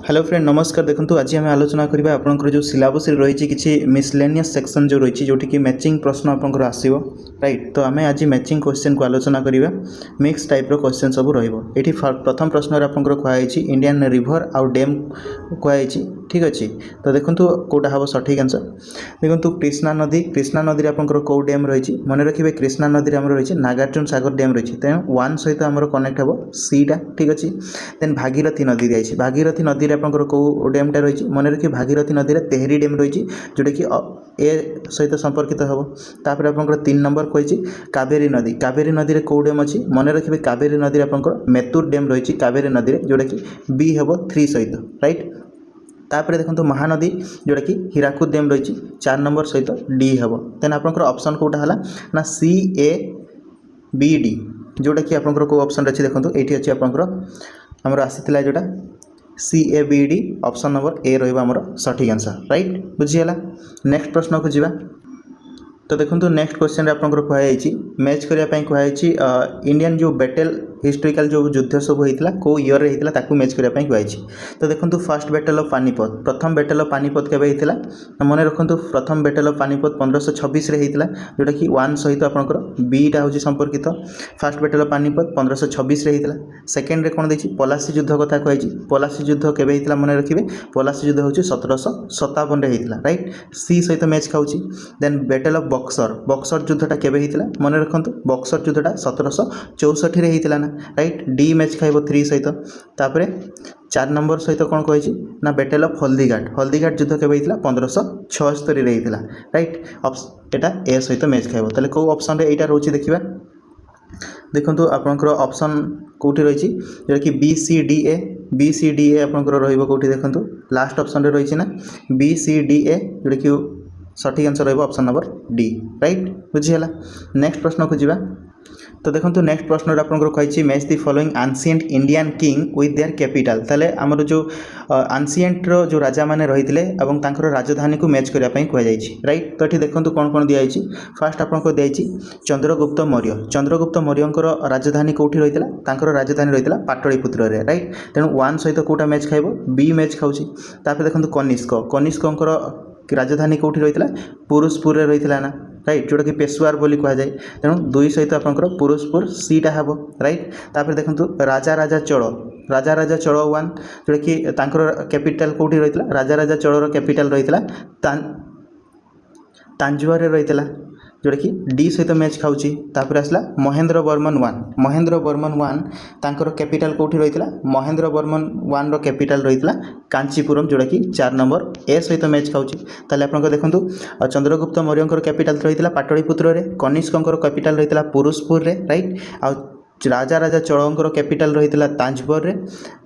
Hello friend नमस्कार। देखो आज आम आलोचना करवा आपंकर जो सिलेबस रही किसी मिसलेनियस सेक्शन जो रही जोटि कि मैचिंग प्रश्न आपंकर आसो राइट। तो आम आज मैचिंग क्वेश्चन को आलोचना करवा मिक्स टाइप रो क्वेश्चन सब रही प्रथम प्रश्न आपंकर कहुई इंडियन रिवर आउ डैम कहुई ठीक अच्छे। तो देखो कौटा हम सठिक आंसर देखो कृष्णा नदी आपंकर कौ डैम रही मन रखिए कृष्णा नदी आम रही नागार्जुन सागर डैम रही तेणु वन सहित आम कनेक्ट हम सीटा ठीक अच्छे। देन भागीरथी नदी रही भागीरथी नदी आपंकर कौ डैमटा रही मन रखिए भागीरथी नदी तेहरी डैम रही जोटा कि ए सहित संपर्कित हम। तापर आपंकर 3 नंबर कही कावेरी नदी कौ डैम अच्छी मन रखिए कावेरी नदी आपंकर मेतुर डैम रही कावेरी नदी जोटा कि बी हम 3 सहित राइट। तापर देखो महानदी जोटा कि हीराकुद डैम रही 4 नंबर सहित डी हम। देन आपंकर ऑप्शन कौटा है ना सी ए बी डी जोटा कि आपंकर कौ ऑप्शन अच्छी देखो ये अच्छे आपंकर आमर आसीला जोटा C A B D option number A रही सठिक आंसर राइट बुझीगला। नेक्स्ट प्रश्न को जीवा। तो देखो नेक्स्ट क्वेश्चन आपंकर कहुई मैच करने कहुई इंडियन जो बैटल हिस्टोरिकल जो युद्ध सब होता कौ ईयर रे होता ताकू मैच करने कहुई। तो देखो फर्स्ट बैटल ऑफ पानीपत प्रथम बैटल ऑफ पानीपत केबे होता मन रखु प्रथम बैटल ऑफ पानीपत 1526 रे होता जोटा कि 1 सहित आपंकर बीटा हूँ संपर्कित। फर्स्ट बैटल ऑफ पानीपत 1526 रे होता। सेकेंड रे कौन देखिए पलासी युद्ध कथा कहुई पलासी युद्ध केबे होता मन रखिए पलासी युद्ध हूँ 1757 रे होता राइट सी सहित मैच खाऊँ। देन बैटल ऑफ बक्सर युद्धटा केबे होता मन रखु बक्सर युद्धटा 1764 रे होता ना राइट डी मैच खाइब 3 सहित। तापर 4 नंबर सहित कौन कही ना बैटल ऑफ हल्दीघाट युद्ध केबे होता 1576 रे होता राइट एटा ए सहित मैच खाइब। ताले को ऑप्शन रे एटा रोची देखिबा देखो आपंकर ऑप्शन कौटी रही जोटा कि बी सी डी ए आपंकर रहिबो कौटी देखो लास्ट ऑप्शन रे रही ना बी सी डी ए जोटा कि सठिक आंसर रही ऑप्शन नंबर डी राइट बुझीगला। नेक्स्ट प्रश्न को जीवा। तो देखो नेक्स्ट प्रश्न आपंकर कही match the following ancient Indian king with their capital. ताले आमर जो आंसिएंट रो जो राजा माने रही राजधानी को मैच करने कहुई राइट। तो ये देखो कौन कौन दिखाई फास्ट आपको दिखाई चंद्रगुप्त मौर्यंकर राजधानी कौटी रही राजधानी रही पाटलिपुत्र रे राइट तेणु 1 सहित कौटा मैच खाइब बी मैच खाऊँ। देखो कनिष्कर राजधानी कौटी रही पुरुषपुर रे रही ना राइट जोटा कि पेशुआर बोली कह जाए तेणु 2 सहित आपंकर पुरुषपुर सीटा हम राइट। तापर देखो राजा चोल 1 जोटा कि कैपिटल कौटी रही राजा चोलर कैपिटल रही तांजुआर रही जोटा कि डी सहित मैच खाऊँ। तापर आसला महेंद्र वर्मन 1 तांकर कैपिटल कौटी रही महेंद्र वर्मन 1 रो कैपिटल रही कांचीपुरम जोटा कि 4 नंबर ए सहित मैच खाऊँ। ताले आपन देखो चंद्रगुप्त मौर्यंकर कैपिटल रही पाटलिपुत्र रे कनिष्कर कैपिटल रही पुरुषपुर रे राइट आउ राजा चोलंकर कैपिटल रही तांजपुर रे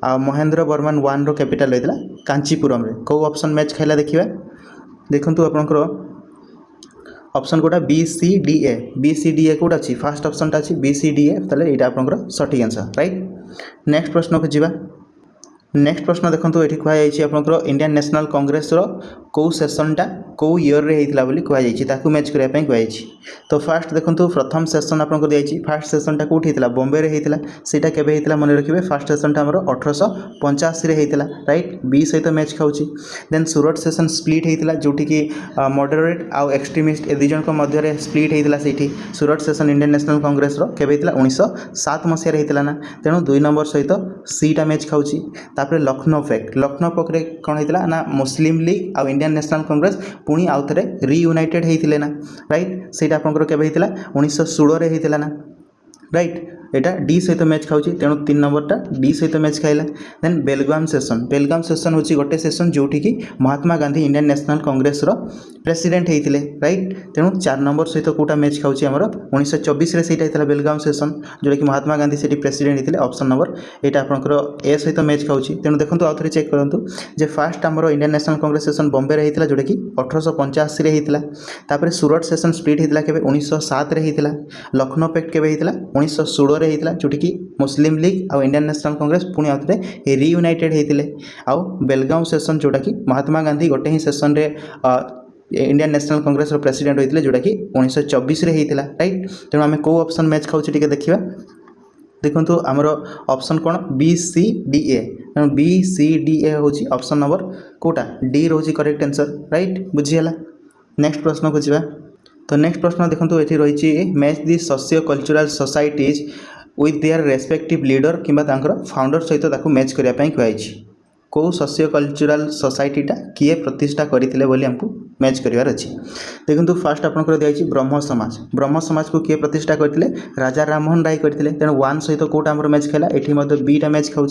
आ महेंद्र वर्मन 1 रो कैपिटल रही कांचीपुरम रे कौ ऑप्शन मैच खाइला देखिबा देखो आपनकर ऑप्शन कोटा बी सी डी ए कौटा अच्छी फास्ट ऑप्शन टा अच्छी बी सी डी ए ताले एटा आपनकर सठिक आंसर राइट। नेक्स्ट प्रश्न को जीवा। नेक्स्ट प्रश्न देखो ये कहुई आपंकर इंडियन नेशनल कांग्रेस रो कौ सेसनटा कौ ईयर रे होता बोली कहुई ताकू मैच करने कहुई। तो फास्ट देखो प्रथम सेसन आपको दिखाई फास्ट सेसनटा कौटी होता बॉम्बे रे होता सीटा केबे होता मन रखिए फास्ट सेसनटा आमर 1885 रे होता राइट बी सहित मैच खाऊँ। देन सूरत सेसन स्प्लिट होता जोटि कि मॉडरेट आउ एक्सट्रीमिस्ट ए दुई जन मध्य स्प्लिट होता से सूरत सेसन इंडियन नेशनल कांग्रेस रो केबे होता 1907 मसीह होता ना तेणु 2 नंबर सहित सीटा मैच खाऊँ। तापर लखनऊ पैक्ट रे कौन होता ना मुस्लिम लीग आउ इंडियन नेशनल कांग्रेस पुणी आउ थे रियूनाइटेड होते ना राइट से आपंकर केबे होता 1916 रे होता ना राइट एटा डी सहित मैच खाऊँ तेणु 3 नंबरटा डी सहित मैच खाइला। देन बेलगाम सेसन हूँ गोटे सेसन जोटि कि महात्मा गांधी इंडियन नेशनल कांग्रेस रो प्रेसिडेंट होते राइट तेणु 4 नंबर सहित कौटा मैच खाऊँ आमर 1924 रे सेटा होता बेलगाम सेसन जोटा कि महात्मा गांधी से प्रेसिडेंट होते ऑप्शन नंबर यहाँ आपंकर ए सहित मैच खाऊँ। तेणु देखो आउ थे चेक करूँ जे फास्ट आमर Indian national Congress session Bombay रे होता जोटा कि 1885 रे होता। तापर सूरत सेसन स्प्लिट होता केबे 1907 रे होता। लखनऊ पैक्ट केबे होता 1916 रे होता जोटि कि मुस्लिम लीग आउ इंडियन नेशनल कांग्रेस पुणी आउ थे रियूनाइटेड होते। आउ बेलगाम सेसन जोटा कि महात्मा गांधी गोटे ही सेसन रे इंडियन नेशनल कांग्रेस प्रेसिडेंट होते जोटा कि 1924 रे होता राइट तेणु आम कौ ऑप्शन मैच खाऊँ देखिए देखो आमर ऑप्शन कौन बी सी डी ए तेणु बी सी डी ए हूँ ऑप्शन नंबर कोटा डी रोज करेक्ट आंसर राइट बुझीगला। नेक्स्ट प्रश्न को जावा। तो नेक्स्ट प्रश्न देखो ये रही match the socio cultural societies with their respective leader किंबा तांकर फाउंडर सहित मैच करने कहुई कौ सोशियो कल्चरल सोसाइटीटा किए प्रतिष्ठा करते बोली हमको मैच करार अच्छी। देखो फास्ट आपंकर दिखाई ब्रह्म समाज को किए प्रतिष्ठा करते राजा राममोहन राय करते तेणु वन सहित कौटा आम मैच खेला ये बीटा मैच खाऊँ।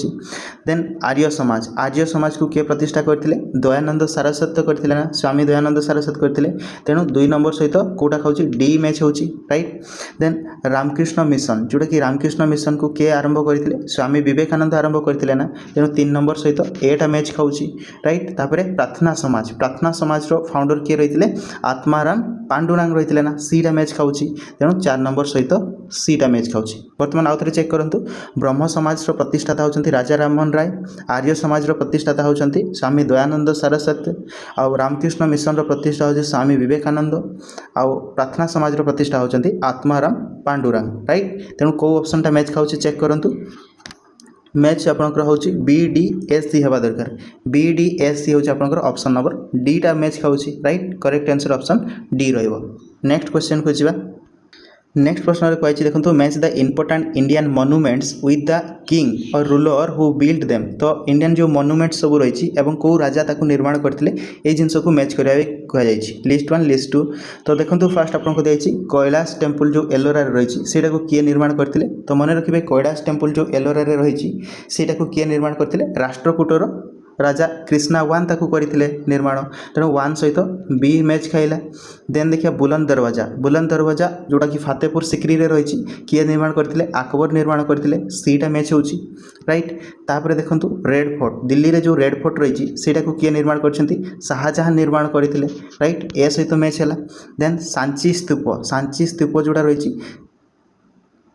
देन आर्य समाज को किए प्रतिष्ठा करते दयानंद सारस्वत करते ना स्वामी दयानंद सारस्वत करते तेणु 2 नंबर सहित कौटा खाऊँ डी मैच हो राइट। देन रामकृष्ण मिशन जोटा कि रामकृष्ण मिशन को किए आरंभ करते स्वामी विवेकानंद आरंभ करते ना तेणु 3 नंबर सहित एटा मैच खाऊँ राइट। तापर प्रार्थना समाज फाउंडर किए रही आत्माराम पांडुरंग रही ना सीटा मैच खाऊँ तेणु 4 नंबर सहित सीटा मैच खाऊँ। बर्तमान आउ थे चेक करूँ ब्रह्म समाज प्रतिष्ठाता होती राजा राममोहन राय आर्य समाज प्रतिष्ठाता होती स्वामी दयानंद सारस्वत आउ रामकृष्ण मिशन प्रतिष्ठा हो स्वामी विवेकानंद आउ प्रार्थना समाज प्रतिष्ठा होती आत्माराम पांडुरंग राइट। तेणु कौ ऑप्शनटा मैच खाऊँ चेक करूँ मैच आपंकर हूँ बी डी एस सी हवा दरकार बी डी एस सी हूँ आपंकर ऑप्शन नंबर डी टा मैच खाऊँ right correct answer option D रहिबो। नेक्स्ट क्वेश्चन को जावा। नेक्स्ट प्रश्न कही देखो match the important Indian monuments with the king और रूलर हु बिल्ड देम। तो इंडियन जो मनुमेंट्स सब रही कौ राजा ताकू निर्माण करते ये जिनस को मैच कराया कहुई लिस्ट 1 लिस्ट 2। तो देखो फास्ट आपको दिखाई कैलाश टेम्पल जो एलोरा रही से किए निर्माण करते तो मन रखिए कैलाश टेम्पल जो एलोरा रही से किए निर्माण करते राष्ट्रकूटर राजा कृष्णा वन ताकू करते निर्माण तेणु 1 सहित बी मैच खाइला। देन देखिए बुलंद दरवाजा जोटा कि फतेहपुर सिकरी रे रही किए निर्माण करते अकबर निर्माण करते सीटा मैच हो राइट। तापर देखो रेड फोर्ट दिल्ली रे जो रेड फोर्ट रही को किए निर्माण कर शाहजहां निर्माण करते राइट ए सहित मैच है। देन सांची स्तूप जोड़ा रही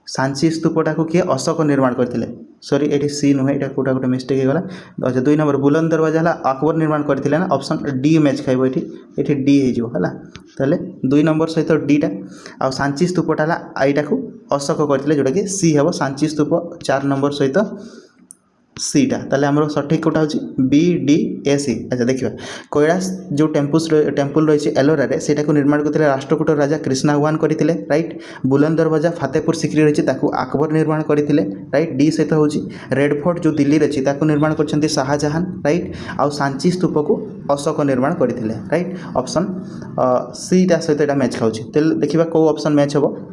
सांची स्तूपटा को किए अशोक निर्माण करते सॉरी ये सी नुहे ये कौटा गोटे मिस्टेक होगा। अच्छा 2 नंबर बुलंद दरवाजा है अकबर निर्माण करते ना ऑप्शन डी मैच खाइब ये डी है ताले 2 नंबर सहित डीटा आ सांची स्तूपटा यहाँ को अशोक करते जोटा कि सी हे सांची स्तूप 4 नंबर सहित सीटा ताले आमर सठिक कोटा हूँ बी डी ए सी। अच्छा देखिए कैलाश जो टेम्पल रही एलोरा रे सेटा को निर्माण करते राष्ट्रकूटर राजा कृष्णा वन करते राइट। बुलंद दरवाजा फतेहपुर सिकरी रही अकबर निर्माण करते राइट डी सहित हूँ। रेड फोर्ट जो दिल्ली रही निर्माण कर शाहजहां राइट। आउ सांची स्तूप को अशोक निर्माण करते राइट ऑप्शन सीटा सहित मैच खाऊँ। तो देखा कौ ऑप्शन मैच हम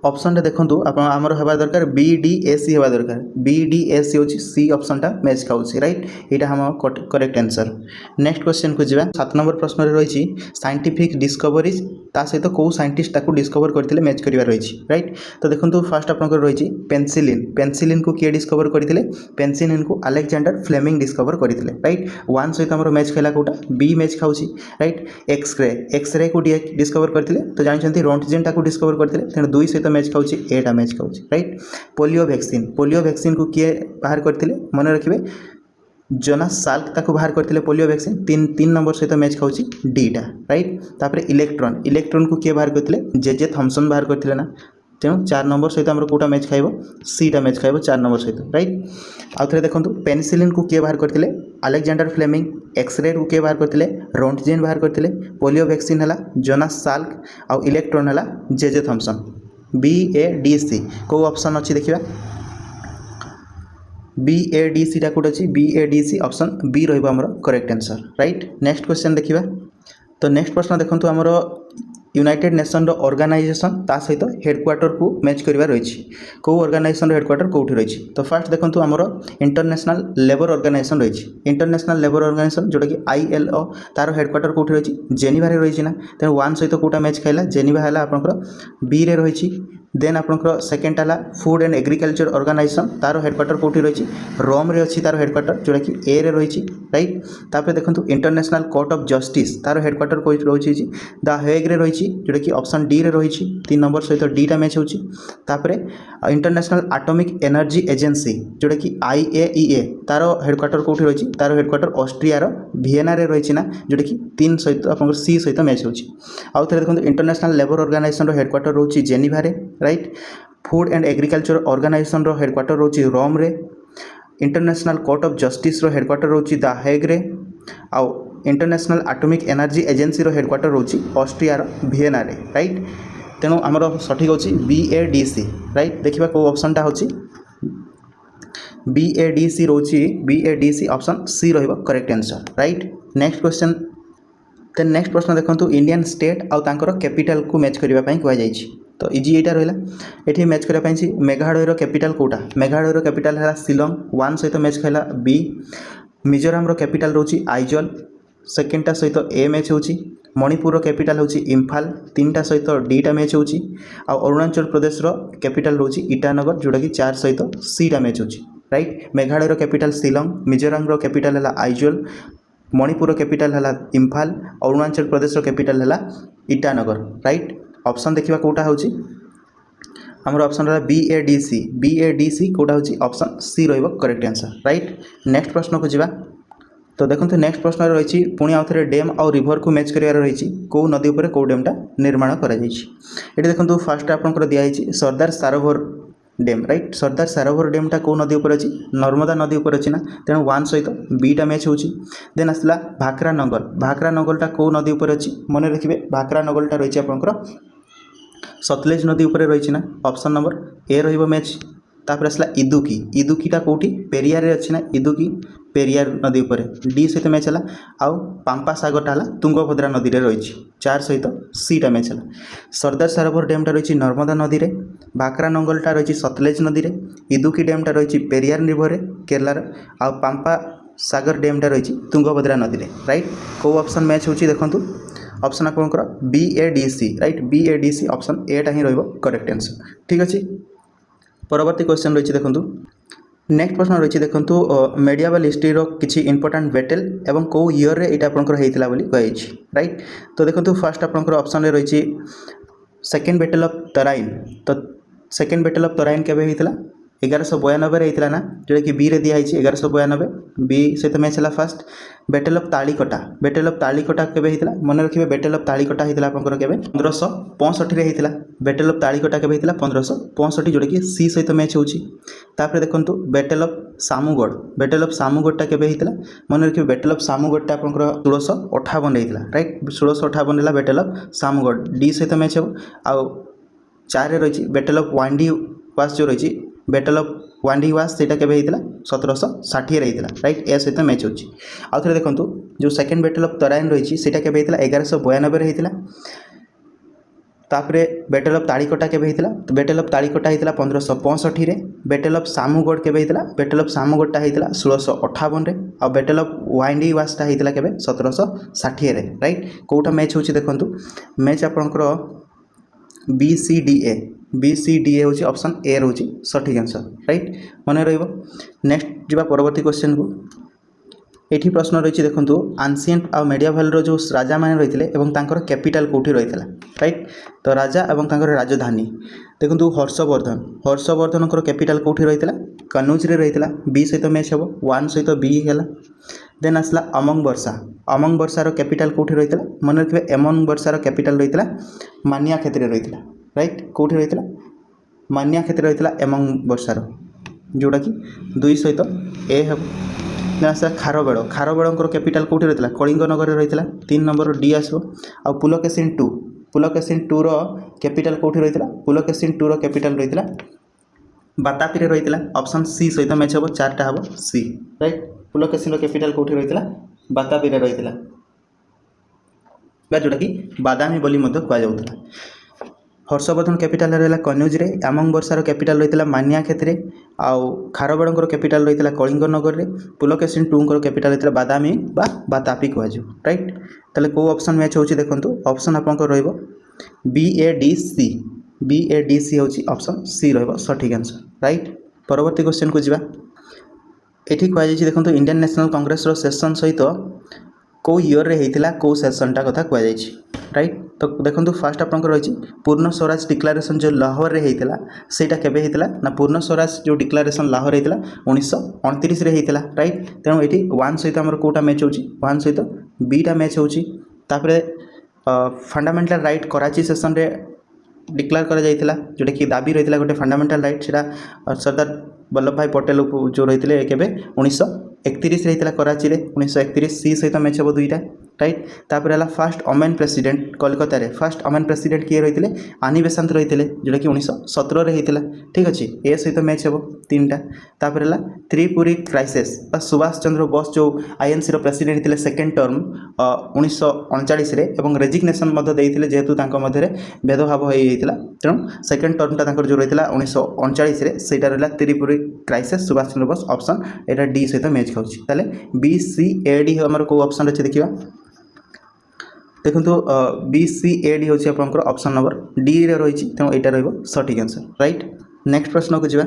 ऑप्शन देखो आमर हवा दरकार बी डी ए सी हवा दरकार बी डी ए सी हूँ सी ऑप्शनटा मैच खाऊँ राइट यहाँ हम करेक्ट आंसर। नेक्स्ट क्वेश्चन को जावा। 7 नंबर प्रश्न रही साइंटिफिक डिस्कवरीज ता सहित कौ साइंटिस्ट ताकू डिस्कवर करते मैच करार रही राइट। तो देखो फास्ट आपंकर रही पेनसिलिन को किए डिस्कवर करते पेनसिलिन को अलेक्जेंडर फ्लेमिंग डिस्कवर करते राइट 1 सहित आम मैच खेला कौटा बी मैच खाऊँ राइट। एक्सरे को डिस्कवर करते तो जानते रोन्टजेन को डिस्कवर करते तेणु 2 सहित मैच खाऊँ एटा मैच खाऊँ राइट। पोलियो वैक्सीन को किए बाहर करते मन रखिए जोनास साल्क ताकू बाहर करते पोलियो वैक्सीन 3 नंबर सहित मैच खाऊँ डीटा राइट। तापर इलेक्ट्रॉन को किए बाहर करते जे थॉमसन बाहर करते ना तेणु 4 नंबर सहित आम कौटा मैच खाइब सीटा मैच खाइब 4 नंबर सहित राइट। आउ थे देखो पेनिसिलिन को किए बाहर करते अलेक्जेंडर फ्लेमिंग एक्सरे को किए बाहर करते रोन्टजेन बाहर करते पोलियो वैक्सीन है जोनास साल्क आउ इलेक्ट्रॉन है J Thomson B A D C कौ ऑप्शन अच्छी देखिए बी ए डी सी कौट अच्छी B A D C option B रहा correct answer right. Next question देखिए। तो नेक्स्ट प्रश्न देखो आमर यूनाइटेड नेशन ऑर्गेनाइजेशन ता सहित हेडक्वार्टर को मैच करार रही कौ ऑर्गेनाइजेशन हेडक्वार्टर कौटी रही। तो फास्ट देखो आमर इंटरनेशनल लेबर ऑर्गेनाइजेशन रही इंटरनेशनल लेबर ऑर्गेनाइजेशन जोटा कि ILO तार हेडक्वार्टर कौटी रही जेनेवा रही ना तेणु 1 सहित कौटा मैच खाइला जेनेवा है आपंकर बी रे रही। देन आपंकर सेकेंड है फूड एंड एग्रीकल्चर ऑर्गेनाइजेशन तार हेडक्वार्टर कौटी रही रोम रे अच्छी तार हेडक्वार्टर जोटा कि ए रे रही राइट। तापर देखो इंटरनेशनल कोर्ट ऑफ जस्टिस तार हेडक्वार्टर कौटी रही द हेग रे रही जोटा कि ऑप्शन डी रे रही 3 नंबर सहित डीटा मैच होची। तापर इंटरनेशनल एटॉमिक एनर्जी एजेंसी जोटा कि IAEA तार हेडक्वार्टर कौटी रही तार हेडक्वार्टर ऑस्ट्रिया रो वियना रे रही ना जोटा कि 3 सहित आप सी सहित मैच होची। आउ थे देखो इंटरनेशनल लेबर ऑर्गेनाइजेशन हेडक्वार्टर रोची जेनेवा रे right. Food and agriculture organisation रो हेडक्वार्टर रोची रोम रे, इंटरनेशनल कोर्ट ऑफ जस्टिस रो हेडक्वार्टर रोची द हेग रे, आउ इंटरनेशनल एटॉमिक एनर्जी एजेंसी रो हेडक्वार्टर रोची ऑस्ट्रिया रो वियना रे, राइट। तेणु आमर सठिक होची BADC, राइट। देखिबा को ऑप्शनटा होची BADC रोची, BADC ऑप्शन सी रहइबो correct answer, right. Next question, then next प्रश्न देखंतु इंडियन स्टेट आउ तांकर कैपिटल को मैच करबा पई कहै जायछि। तो इजी एटा रहला, एठी मैच करबा पई मेघालय रो कैपिटल कोटा, मेघालय रो कैपिटल है शिलोंग, 1 सहित मैच खैला बी। मिजोराम रो कैपिटल रोची आइजल, सेकेंडटा सहित ए मैच होची। मणिपुर रो कैपिटल होची इम्फाल, 3टा सहित डीटा मैच होची। आ अरुणाचल प्रदेश रो कैपिटल रोची ईटानगर, जोटा कि 4 सहित सीटा मैच होची, राइट। मेघालय रो कैपिटल शिलोंग, मिजोराम रो कैपिटल है आइजल, मणिपुर कैपिटल है इम्फाल, अरुणाचल प्रदेश कैपिटल है ईटानगर, राइट। ऑप्शन देखिबा कोटा होची हमर ऑप्शन रहा BADC, BADC कोटा होची ऑप्शन सी रहइबो करेक्ट आंसर, राइट। नेक्स्ट प्रश्न को जिबा। तो देखंतु नेक्स्ट प्रश्न रही पुणी आउ थे डैम आउ रिवर को मैच कर रही कौ नदी उपर कौ डैमटा निर्माण कर देखो फास्ट आपंकर दिखाई सरदार सरोवर डैम, राइट। सरदार सरोवर डैमटा कौ नदी उपर अच्छी, नर्मदा नदी उपर अच्छी ना, तेणु 1 सहित बीटा मैच होची। देन आसला भाखरा नंगल, भाखरा नंगलटा कौ नदी उपर अच्छी मन रखिए, भाखरा नंगलटा रही आपंकर सतलेज नदी उपर रही ना, ऑप्शन नंबर ए रहिबो मैच। तापर आसला इदुकी, इदुकीटा कोठी पेरियार रे अच्छी ना, इदुकी पेरियार नदी उपर डी सहित मैच है। आउ पांपा सागरटा है तुंगभद्रा नदी रे रही 4 सहित सीटा मैच है। सरदार सरोवर डैमटा रही नर्मदा नदी रे, भाखरा नंगलटा रही सतलेज नदी रे, इदुकी डैमटा रही पेरियार रिवर रे केरलार, आउ पांपा सागर डैमटा रही तुंगभद्रा नदी रे, राइट। कौ ऑप्शन मैच होची देखंतु, ऑप्शन आपनकर BADC, राइट। BADC ऑप्शन एटा ही रहइबो करेक्ट आंसर, ठीक अछि। परवर्ती क्वेश्चन रही देखंतु, नेक्स्ट प्रश्न रही देखंतु मेडिएवल हिस्ट्री रो किछि इंपोर्टेंट बैटल एवं को ईयर रे एटा आपनकर हेतिला बोली कहिछि, राइट। तो देखंतु फर्स्ट आपनकर ऑप्शन रे रही सेकेंड बैटल ऑफ तराइन। तो सेकेंड बैटल ऑफ तराइन केबे हेतिला 1192 रे हेतिला ना, जोटा कि बी रे दिया है 1192, बी सहित मैच है। First battle of Talikota, battle of Talikota केबे हेतिला मन रखिबे, बैटल ऑफ तालीकटा हेतिला आपनकर केबे 1565 रे हेतिला। बैटल ऑफ तालीकटा केबे हेतिला 1565, जोटा कि सी सहित मैच होची। तापर देखंतु battle of Samugarh, battle of सामुगढ़टा केबे हेतिला मन रखिबे, बैटल ऑफ सामुगढ़टा आपनकर 1658 रे हेतिला, राइट। 1658 ला बैटल ऑफ सामुगढ़, डी सहित मैच हो। आ 4 रे रही बैटल ऑफ वांडी वास, जो रही बैटल ऑफ वांडी वास सेटा केबे हेतिला 1760 रे हेतिला, राइट। ए सहित मैच होची। आउ थरे देखंतु जो सेकेंड बैटल ऑफ तराइन रही सेटा केबे हेतिला 1192 रे हेतिला। तापरे बैटल ऑफ तालीकटा केबे हेतिला, तो बैटल ऑफ तालीकटा हेतिला 1565 रे। बैटल ऑफ सामुगढ़ केबे हेतिला, बैटल ऑफ सामुगढ़टा हेतिला 1658 रे। आ बैटल ऑफ वांडी वासटा हेतिला केबे 1760 रे, राइट। कोटा मैच होची देखंतु, मैच आपनकर BCDA, BCDA होची ऑप्शन ए रोची सठिक आंसर, राइट। मन रहिबो। नेक्स्ट जिबा परवर्ती क्वेश्चन को। एठी प्रश्न रही देखंतु एंशिएंट आ मेडिएवल रो जो राजा माने रहिथिले एवं तांकर कैपिटल कोठी रहिथिला, राइट। तो राजा एवं तांकर राजधानी देखंतु हर्षवर्धन, हर्षवर्धनकर कैपिटल कोठी रहिथिला कनौज रे रहिथिला, बी सहित मैच हेबो 1 सहित बी हैला। देन आसला अमंग वर्षा, अमंग वर्षार कैपिटल कोठी रहिथिला मन रखिबे, अमंग वर्षार कैपिटल रहिथिला मानिया क्षेत्र रहिथिला, राइट। कोठी रहिथिला मानिया क्षेत्र रहिथिला अमंग वर्षार, जोटा कि 2 सहित ए हेबो। देन आसला खारबेड़, खारबेड़र कैपिटल कोठी रहिथिला कलिंग नगर रे रहिथिला, 3 नंबर डी आसबो। आ पुलकेशिन 2, पुलकेशिन 2 रो कैपिटल कोठी रहिथिला, पुलकेशिन 2 रो कैपिटल रहिथिला बातापी रे रहिथिला, ऑप्शन सी सहित मैच हेबो, 4टा हेबो सी, राइट। पुलकेशिन रो कैपिटल कोठी रहिथिला बातापी रे रहिथिला, बा जोटा कि बादामी बोली मध्य कुआ जाउथला। हर्षवर्धन कैपिटल रहा कन्यूज रे, आमंग वर्षार कैपिटल रही मानिया क्षेत्र, आउ खारबेड़ कैपिटल रही कलिंग नगर रे, पुलकेशिन 2 कैपिटल रही बादामी बा तापी कह, राइट। ताले को ऑप्शन मैच होची देखंतु, ऑप्शन आपनकर रहइबो BADC, BADC होची ऑप्शन सी रहइबो सठिक आंसर, राइट। परवर्ती क्वेश्चन को जिबा। एठी कह जायछि देखंतु इंडियन नेशनल कांग्रेस रो सेशन सहित को ईयर रे हेतिला को सेशनटा कथा कह जायछि, राइट। तो देखंतु फास्ट आपनकर रही पूर्ण स्वराज डिक्लेरेशन जो लाहौर रे हेतिला सेटा केबे हेतिला ना, पूर्ण स्वराज जो डिक्लेरेशन लाहौर हेतिला 1929 रे हेतिला, राइट। तेणु एठी 1 सहित हमर कोटा मैच होची, 1 सहित बीटा मैच होची। तापरे फंडामेंटल राइट कराची सेशन रे डिक्लेयर करा जाइथिला जोटा कि दाबी रहिथिला गोटे फंडामेंटल राइट सेटा सरदार वल्लभ भाई पटेल जो रही केबे 1931 रही कराची रे 1931 सी सहित मैच हम दुईटा राइट तापर है फास्ट वोमेन प्रेसिडेंट कोलकाता रे फास्ट वोमेन प्रेसिडेंट किए रही आनी बेसांत रही जोटा कि 1917 होता ठीक अच्छे ए सहित मैच हम तीनटा तापर है त्रिपुरी क्राइसिस सुभाष चंद्र बोस जो आईएनसी रो प्रेसिडेंट थे सेकेंड टर्म 1939 एवं रेजिग्नेशन जेहेतु मध्य भेदभाव होता तेणु सेकेंड टर्मटा जो रही 1939 से रहा त्रिपुरी क्राइसिस सुभाष चंद्र बोस ऑप्शन यहाँ डी सहित मैच खाऊँ बी सी ए डी आमर कौ ऑप्शन अच्छे देखा देखो बी सी ए डी हूँ आप ऑप्शन नंबर डी रे रही तेणु यहाँ रटिक आंसर राइट नेक्स्ट प्रश्न को जावा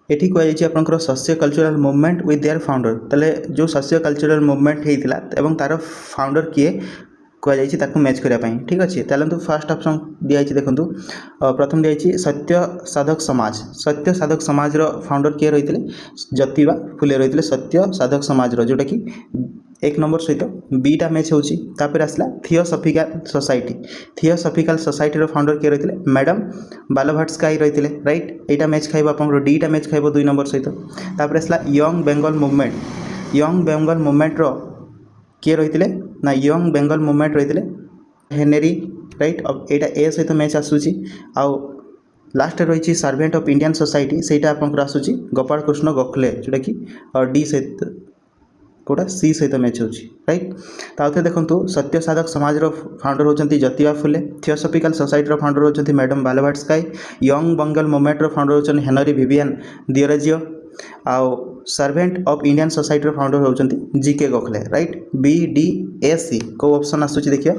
एठी कहुई आपंकर socio cultural movement with their founder ताले जो सोशियो कल्चरल मूवमेंट होता एवं तार फाउंडर किए कहुई मैच करने ठीक अच्छे चलते फास्ट ऑप्शन दिखाई देखो प्रथम दिखाई सत्य साधक समाज फाउंडर किए रही ज्योतिबा फुले रही सत्य साधक समाज जोटा कि एक नंबर सहित बीटा मैच होपर आसला थियोसॉफिकल सोसाइटी फाउंडर किए रही मैडम बालभाटस्काई रही राइट यहाँ मैच खाइब आप डीटा मैच खाइब 2 नंबर सहित तापर आसला यंग बेंगल मुवमेंट किए रही ना यंग बेंगल मुवमेंट रही हेनरी राइट अब यहाँ ए सहित मैच आसूची आउ लास्ट रही सर्वेंट ऑफ इंडियन सोसाइटी से आसूची गोपाल कृष्ण गोखले जोटा कि डी सहित कोटा सी सहित मैच हो राइट ताऊ देखो सत्य साधक समाज फाउंडर होती Jyotiba Phule theosophical society founder होती madam Blavatsky young Bengal movement founder होती हेनरी विवियन दियोराजियो आउ servant of Indian society founder होती G K Gokhale right B D A C कौ ऑप्शन आसूची देखिए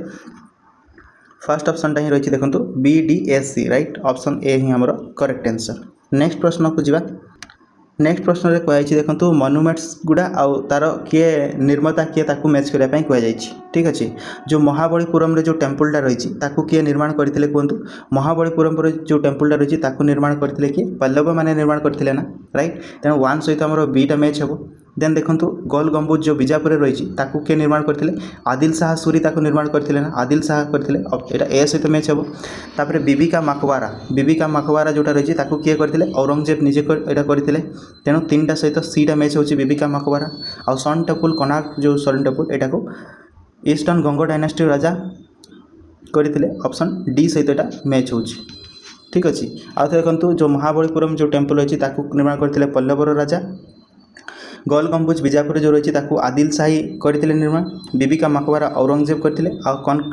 फर्स्ट ऑप्शन ही रही देखो B D A C right option A ही हमर करेक्ट आंसर नेक्स्ट प्रश्न को जावा नेक्स्ट प्रश्न में कहुई देखो मनुमेंट्स गुड़ा आउ तार किए निर्माता किए ताकू मैच करने कहुई ठीक अच्छे जो महाबलीपुरम जो टेम्पलटा रही किए निर्माण करते कहतु महाबलीपुरम जो टेम्पलटा रही निर्माण करते किए पल्लव मैंने निर्माण करते ना राइट तेणु 1 सहित आमर बीटा मैच हम देन देखो गोल गंबुज जो बीजापुर रही किए निर्माण करते आदिल शाह सूरी निर्माण करते ना आदिल शाह करते यहाँ ए सहित मैच हम तापर बीबिका मकबरा जोटा रही किए करते औरंगजेब निजे यहाँ करते तेणु 3टा सहित सीटा मैच होची बीबिका मकबरा आउ सन टेम्पल कोणार्क जो सन टेम्पल यहाँ को ईस्टर्न गंग डायनेस्टी राजा करते ऑप्शन डी सहित यहाँ मैच होची ठीक अच्छे आउ देखो जो महाबलीपुरम जो टेम्पल रही निर्माण करते पल्लवर राजा गोल गंबुज बीजापुर जो रही आदिल शाही करते निर्माण बीबिका मकबरा औरंगजेब करते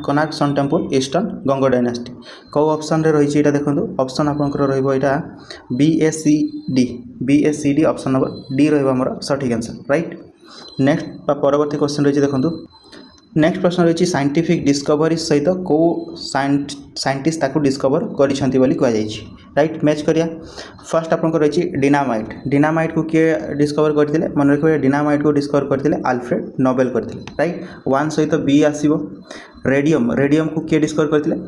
Konark sun temple eastern Ganga dynasty कौ ऑप्शन रे रही देखो ऑप्शन आपंकर रहा B A C D option number D रहा सठिक आंसर राइट नेक्स्ट परवर्ती क्वेश्चन रही देखो नेक्स्ट प्रश्न रही साइंटिफिक डिस्कवरी सहित कौ साइंटिस्ट ताकू डिस्कवर करिसेंती बोली कहुई राइट मैच करिया फर्स्ट आपको रही डिनामाइट को किए डिस्कवर करते मन रखिए डिनामाइट को डिस्कवर करते आल्फ्रेड नोबेल करते राइट 1 सहित बी आसो रेडियम को किए डिस्कवर करते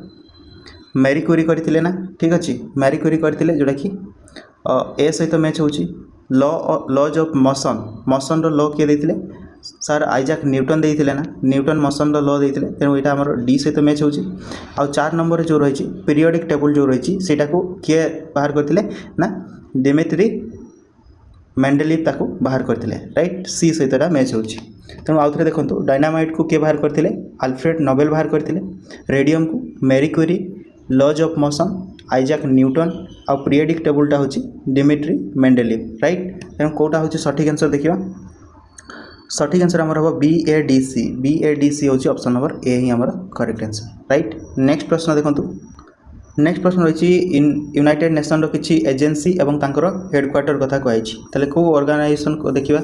मैरी क्यूरी करते ना ठीक अच्छे मैरी क्यूरी करते जोटा कि ए सहित मैच होची लॉज ऑफ मोशन लॉ किए देते सर आइजाक न्यूटन देते ना न्यूटन मोशन लॉ देते तेणु यहाँ आमर डी सहित मैच हो 4 नंबर जो रही पीरियोडिक टेबल जो रही किए बाहर करते ना डिमित्री मेंडेलीव ताकू बाहर करते राइट सी सहित मैच हो तेणु आउ थे देखो डायनामाइट को किए बाहर करते आल्फ्रेड नोबेल बाहर करते रेडियम को Marie Curie laws of motion Isaac Newton आ पीरियोडिक टेबलटा हूँ डिमित्री मेंडेलीव राइट तेणु कौटा हूँ सठिक आंसर देखा सठिक आंसर आमर हम बी ए डी सी हूँ ऑप्शन नंबर ए ही आमर करेक्ट आंसर राइट नेक्स्ट प्रश्न देखो नेक्स्ट प्रश्न रही यूनाइटेड नेशन किसी एजेंसी एवं तांकर हेडक्वार्टर कथा कहुई कौ ऑर्गेनाइजेशन को देखा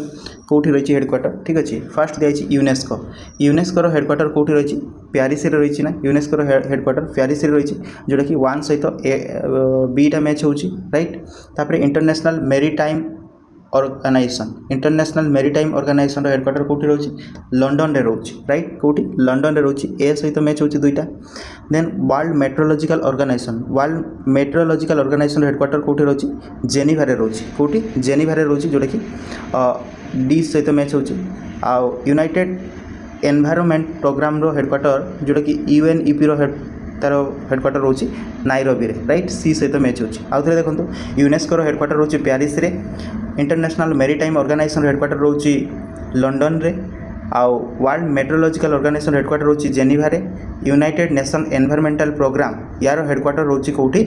कौटी रही हेडक्वार्टर ठीक अच्छे फास्ट दिखाई यूनेस्को हेडक्वार्टर कौटी रही प्यारिस रही ना यूनेस्को हेडक्वार्टर प्यारिस रही जोटा कि 1 सहित बीटा मैच हो राइट तापर इंटरनेशनल मेरीटाइम ऑर्गेनाइजेशन हेडक्वार्टर कौटी रही लंडन रे रोची राइट कौटी लंडन रे रोची ए सहित मैच होची 2टा then world meteorological organisation headquarter कौटी रही जेनेवा रे रोची कौटी जेनेवा रे रोची जोटा कि डी सहित मैच होची आ यूनाइटेड एनवायरनमेंट प्रोग्राम रो हेडक्वार्टर जोटा कि यूएनईपी रो तार हेडक्वार्टर रोचे नाइरोबी रे राइट सी सहित मैच होची आउ थे देखो यूनेस्को हेडक्वार्टर रोचे पेरिस रे इंटरनेशनल मेरीटाइम ऑर्गेनाइजेशन हेडक्वार्टर रोचे लंडन रे आउ वर्ल्ड मेट्रोलॉजिकल ऑर्गेनाइजेशन हेडक्वार्टर रोचे जेनेवा रे यूनाइटेड नेशन एनवायरमेंटल प्रोग्राम यार हेडक्वार्टर रोचे कोठी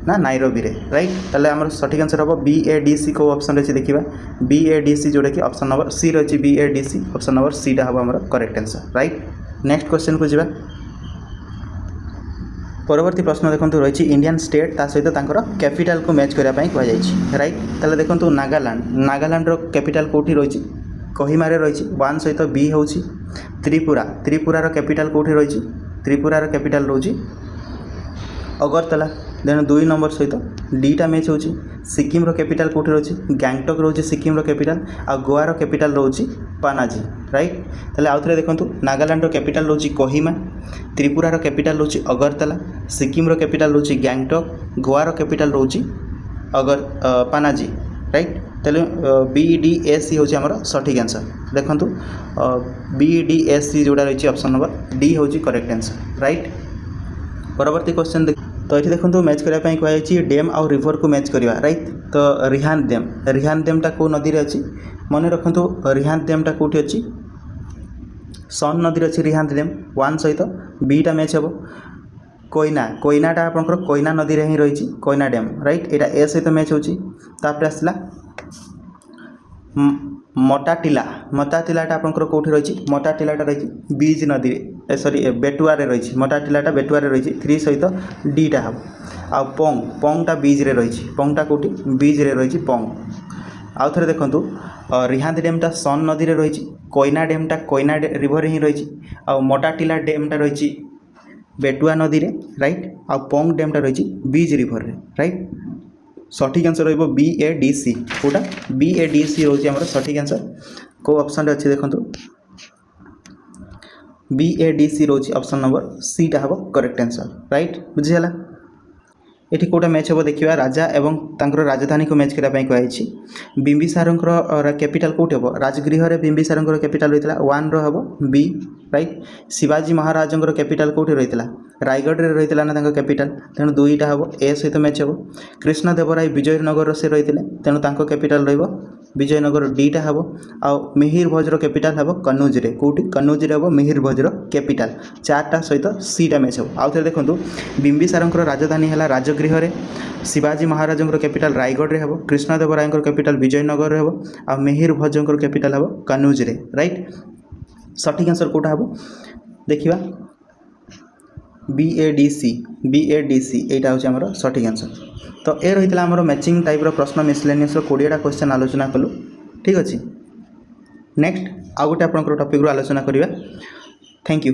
ना नाइरोबी रे राइट ताले हमर सठिक आंसर हम BADC को ऑप्शन रही देखा BADC जोटा कि ऑप्शन नंबर सी रही BADC ऑप्शन नंबर सी टा हम हमर correct answer right next question को जीवा परवर्ती प्रश्न देखो रही इंडियन स्टेट ता सहित तांकर कैपिटल को मैच करने कहुई राइट ताले देखो नागालैंड रो कैपिटल कोठी रही कोहिमा रे रही वन सहित बी हूँ त्रिपुरार कैपिटल कोठी रही त्रिपुरार कैपिटल रोची अगरतला देन 2 नंबर सहित डीटा मैच होची सिक्किम रो कैपिटल कोठी रोची गैंगटॉक रोची सिक्किम रो कैपिटल आ गोवा रो कैपिटल रोची पानाजी राइट ताले आउ थे देखो नागालैंड रो कैपिटल रोची कोहिमा त्रिपुरार कैपिटल रोची अगरतला सिक्किम रो कैपिटल रोची गैंगटॉक गोवा रो कैपिटल रोची पानाजी राइट ताले BDSC होची हमर सठिक आंसर देखो BDSC जोड़ा रही ऑप्शन नंबर डी होची करेक्ट आंसर राइट परवर्ती क्वेश्चन तो ये देखो मैच करने कहुई डैम आउ रिवर को मैच करवा राइट तो रिहान डैम टा कौ नदी रे अच्छी मन रखु रिहान डैम टा कौटी अच्छी सन नदी अच्छी रिहान डैम वन सहित बीटा मैच हम कोयनाटा आपंकर कोयना नदी रे ही रही कोयना डैम राइट यहाँ ए सहित मैच होपर आसला मटाटिलाटा आपंकर कौटी रही मटाटिलाटा रही बीज नदी सॉरी बेटुआरे रही मटाटिलाटा बेटुआरे रही 3 सहित डीटा हम आ पंगटा बीज रे रही पंगटा कौटी बीज रे रही पंग आउ थे देखो रिहांद डैमटा सन नदी रे रही कोयना डैमटा कोयना रिवर ही रही आ मटाटिला डैमटा रही बेटुआ नदी रे राइट आ पंग डैमटा रही बीज रिवर रे राइट सठिक आंसर रही BADC कौटा BADC रोचे आमर सठिक आंसर को ऑप्शन अच्छे देखो BADC रोचे ऑप्शन नंबर सी टा हम करेक्ट आंसर राइट बुझीगला ये कौटा मैच हम देखा राजा एवं तांकर राजधानी को मैच करने कहुई बिंबिसार कैपिटल कौट हम राजगृह रे बिंबिसार कैपिटल रही है 1 हम B right Shivaji Maharaj capital कौटी रही रायगढ़ रे रही ना कैपिटल तेणु 2टा हम ए सहित मैच हम कृष्णदेवराय विजयनगर से रही तेणु तांको कैपिटल रही विजयनगर डीटा हम आउ मिहिरभोजर कैपिटल हम कन्नौज रे कौटी कन्नौज रे हम मिहिरभोजर कैपिटल 4टा सहित सीटा मैच हम आउ थे देखो बिंबिसार राजधानी है राजगृह रे शिवाजी महाराज कैपिटल रायगढ़ रे हम कृष्णदेवराय कैपिटल विजयनगर रे हम आ मिहिरभोज कैपिटल हम कन्नौज रे राइट सठिक आंसर कौटा हम देखा BADC यहाँ हूँ आमर सठिक आंसर तो ये रही है मैचिंग टाइप प्रश्न मिसलेनियस 20टा क्वेश्चन आलोचना कलु ठीक अच्छे नेक्स्ट आउ गोटे आप टॉपिक आलोचना करवा थैंक यू।